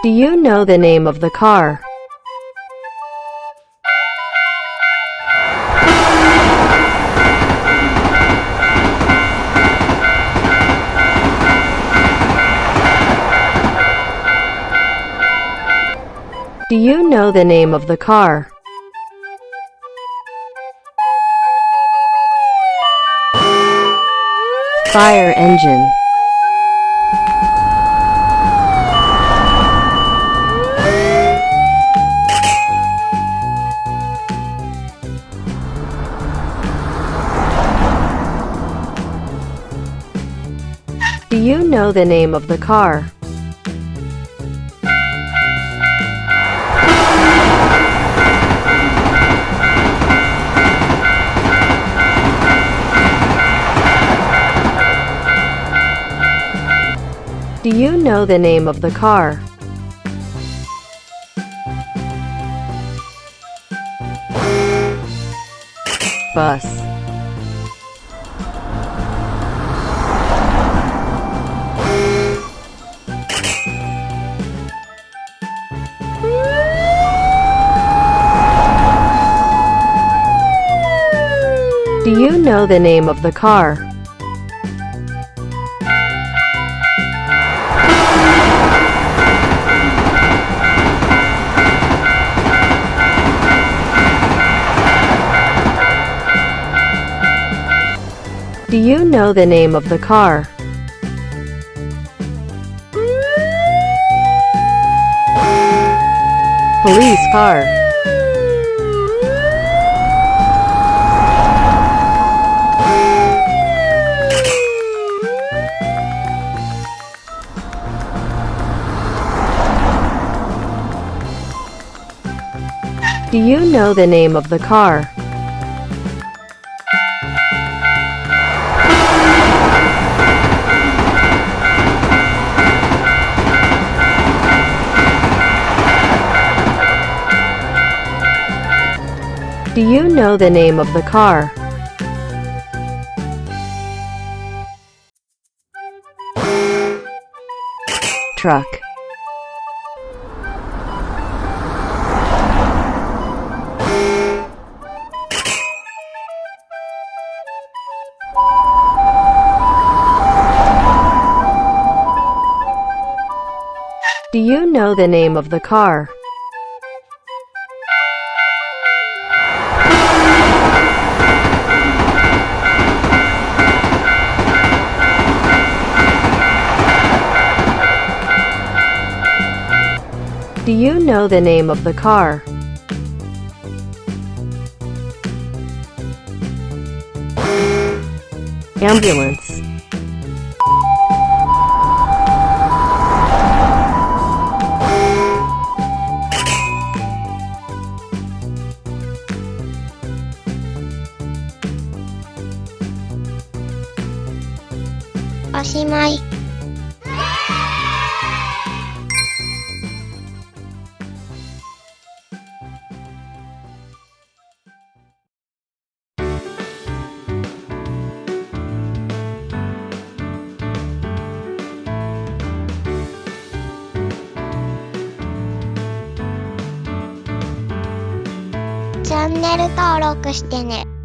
Do you know the name of the car? Do you know the name of the car? Fire engine. Do you know the name of the car? Do you know the name of the car? Bus. Do you know the name of the car? Do you know the name of the car? Police car. Do you know the name of the car? Do you know the name of the car? Truck. Do you know the name of the car? Do you know the name of the car? Ambulance. Oしまい。チャンネル登録してね。